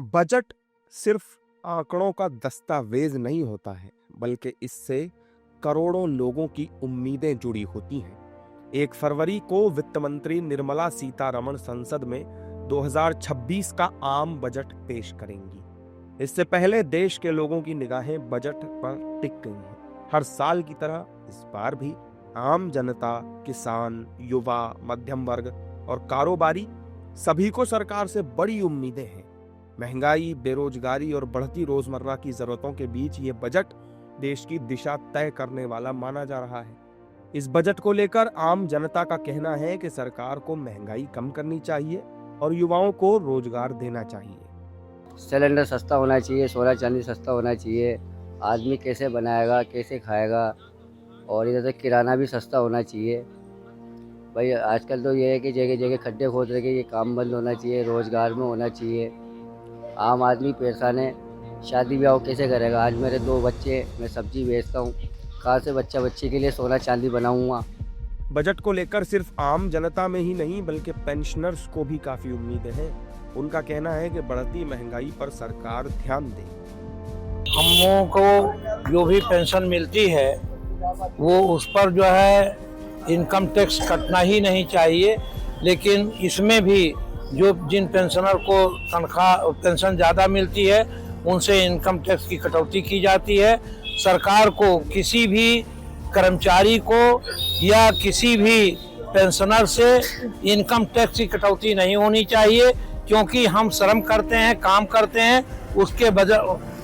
Budget सिर्फ आंकड़ों का दस्तावेज नहीं होता है, बल्कि इससे करोड़ों लोगों की उम्मीदें जुड़ी होती हैं। 1 फरवरी को वित्त मंत्री निर्मला सीतारमण संसद में 2026 का आम बजट पेश करेंगी। इससे पहले देश के लोगों की निगाहें बजट पर टिक गई हैं। हर साल की तरह इस बार भी आम जनता, किसान, युवा, मध्यम वर्ग और कारोबारी सभी को सरकार से बड़ी उम्मीदें हैं। महंगाई, बेरोजगारी और बढ़ती रोजमर्रा की जरूरतों के बीच ये बजट देश की दिशा तय करने वाला माना जा रहा है। इस बजट को लेकर आम जनता का कहना है कि सरकार को महंगाई कम करनी चाहिए और युवाओं को रोजगार देना चाहिए। सिलेंडर सस्ता होना चाहिए, सोना चांदी सस्ता होना चाहिए। आदमी कैसे बनाएगा, कैसे खाएगा, और इधर से किराना भी सस्ता होना चाहिए। भाई आजकल तो ये है कि जगह जगह खड्डे खोद रहे हैं, ये काम बंद होना चाहिए, रोज़गार में होना चाहिए। आम आदमी परेशान है, शादी ब्याह कैसे करेगा। आज मेरे 2 बच्चे, मैं सब्जी बेचता हूँ, कहाँ से बच्चे के लिए सोना चांदी बनाऊँगा। बजट को लेकर सिर्फ आम जनता में ही नहीं बल्कि पेंशनर्स को भी काफी उम्मीदें हैं। उनका कहना है कि बढ़ती महंगाई पर सरकार ध्यान दे। हम लोगों को जो भी पेंशन मिलती है वो उस पर जो है इनकम टैक्स कटना ही नहीं चाहिए, लेकिन इसमें भी जो जिन पेंशनर को तनख्वाह पेंशन ज़्यादा मिलती है उनसे इनकम टैक्स की कटौती की जाती है। सरकार को किसी भी कर्मचारी को या किसी भी पेंशनर से इनकम टैक्स की कटौती नहीं होनी चाहिए, क्योंकि हम श्रम करते हैं, काम करते हैं, उसके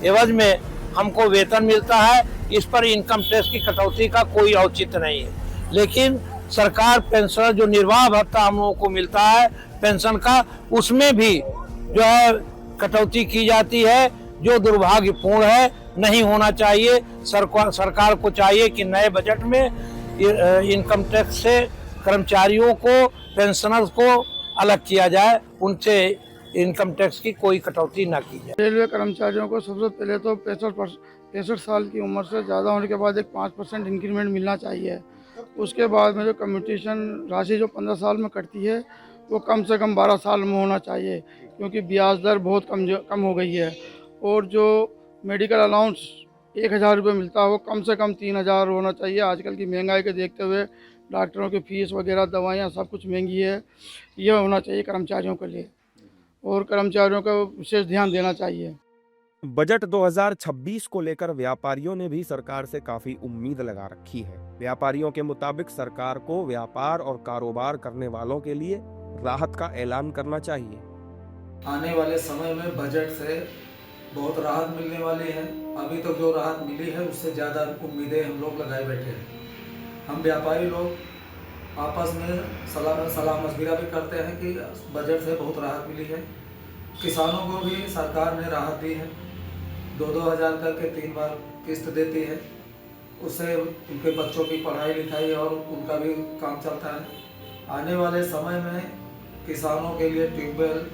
एवज में हमको वेतन मिलता है। इस पर इनकम टैक्स की कटौती का कोई औचित्य नहीं है। लेकिन सरकार पेंशन जो निर्वाह भत्ता हम लोगों को मिलता है पेंशन का, उसमें भी जो है कटौती की जाती है, जो दुर्भाग्यपूर्ण है, नहीं होना चाहिए। सरकार को चाहिए कि नए बजट में इनकम टैक्स से कर्मचारियों को, पेंशनर्स को अलग किया जाए, उनसे इनकम टैक्स की कोई कटौती ना की जाए। रेलवे कर्मचारियों को सबसे पहले तो 65 साल की उम्र से ज़्यादा होने के बाद एक 5% इंक्रीमेंट मिलना चाहिए। उसके बाद में जो कम्यूटेशन राशि जो 15 साल में कटती है वो कम से कम 12 साल में होना चाहिए, क्योंकि ब्याज दर बहुत कम हो गई है। और जो मेडिकल अलाउंस 1000 रुपये मिलता है वो कम से कम 3000 होना चाहिए। आजकल की महंगाई के देखते हुए डॉक्टरों की फीस वगैरह, दवाइयाँ सब कुछ महंगी है। यह होना चाहिए कर्मचारियों के लिए, और कर्मचारियों को विशेष ध्यान देना चाहिए। बजट 2026 को लेकर व्यापारियों ने भी सरकार से काफी उम्मीद लगा रखी है। व्यापारियों के मुताबिक सरकार को व्यापार और कारोबार करने वालों के लिए राहत का ऐलान करना चाहिए। आने वाले समय में बजट से बहुत राहत मिलने वाली है। अभी तक जो राहत मिली है उससे ज़्यादा उम्मीदें हम लोग लगाए बैठे हैं। हम व्यापारी लोग आपस में सलाह मशविरा भी करते हैं कि बजट से बहुत राहत मिली है। किसानों को भी सरकार ने राहत दी है, 2-2 हज़ार करके 3 बार किस्त देती है। उससे उनके बच्चों की पढ़ाई लिखाई और उनका भी काम चलता है। आने वाले समय में किसानों के लिए ट्यूबवेल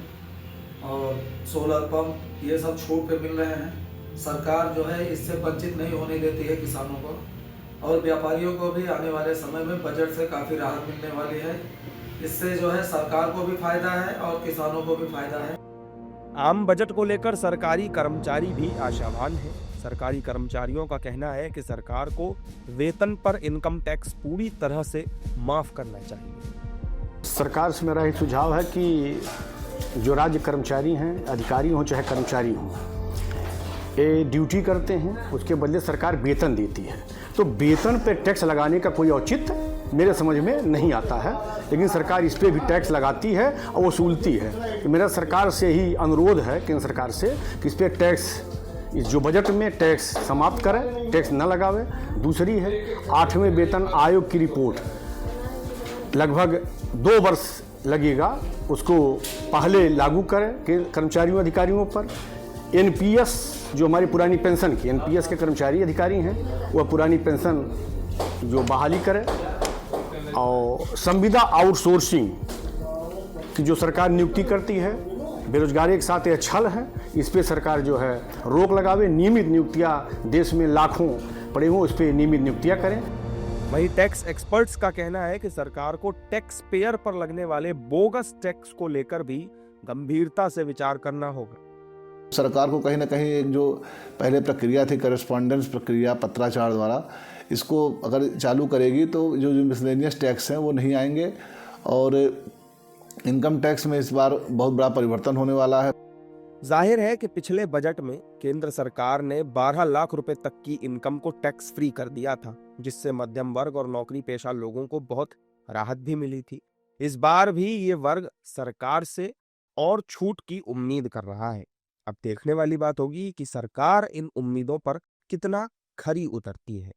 और सोलर पंप ये सब छूट पे मिल रहे हैं। सरकार जो है इससे वंचित नहीं होने देती है किसानों को, और व्यापारियों को भी आने वाले समय में बजट से काफ़ी राहत मिलने वाली है। इससे जो है सरकार को भी फायदा है और किसानों को भी फायदा है। आम बजट को लेकर सरकारी कर्मचारी भी आशावान हैं। सरकारी कर्मचारियों का कहना है कि सरकार को वेतन पर इनकम टैक्स पूरी तरह से माफ करना चाहिए। सरकार से मेरा एक सुझाव है कि जो राज्य कर्मचारी हैं, अधिकारी हों चाहे कर्मचारी हों, ये ड्यूटी करते हैं, उसके बदले सरकार वेतन देती है, तो वेतन पे टैक्स लगाने का कोई औचित्य मेरे समझ में नहीं आता है। लेकिन सरकार इस पे भी टैक्स लगाती है और वसूलती है। तो मेरा सरकार से ही अनुरोध है, केंद्र सरकार से, कि इस पे टैक्स, इस जो बजट में टैक्स समाप्त करें, टैक्स न लगावे। दूसरी है 8वें वेतन आयोग की रिपोर्ट, लगभग 2 वर्ष लगेगा, उसको पहले लागू करें कि कर्मचारियों अधिकारियों पर। एनपीएस जो हमारी पुरानी पेंशन की, एनपीएस के कर्मचारी अधिकारी हैं, वह पुरानी पेंशन जो बहाली करें। और संविदा आउटसोर्सिंग की जो सरकार नियुक्ति करती है, बेरोजगारी के साथ यह छल है, इस पे सरकार जो है रोक लगावे। नियमित नियुक्तियां देश में लाखों पड़े हों, उस पर नियमित नियुक्तियां करें। वहीं टैक्स एक्सपर्ट्स का कहना है कि सरकार को टैक्स पेयर पर लगने वाले बोगस टैक्स को लेकर भी गंभीरता से विचार करना होगा। सरकार को कहीं ना कहीं एक जो पहले प्रक्रिया थी करस्पॉन्डेंस प्रक्रिया पत्राचार द्वारा, इसको अगर चालू करेगी तो जो मिसलेनियस टैक्स हैं वो नहीं आएंगे और इनकम टैक्स में इस बार बहुत बड़ा परिवर्तन होने वाला है। जाहिर है कि पिछले बजट में केंद्र सरकार ने 12 लाख रुपए तक की इनकम को टैक्स फ्री कर दिया था, जिससे मध्यम वर्ग और नौकरी पेशा लोगों को बहुत राहत भी मिली थी। इस बार भी ये वर्ग सरकार से और छूट की उम्मीद कर रहा है। अब देखने वाली बात होगी कि सरकार इन उम्मीदों पर कितना खरी उतरती है।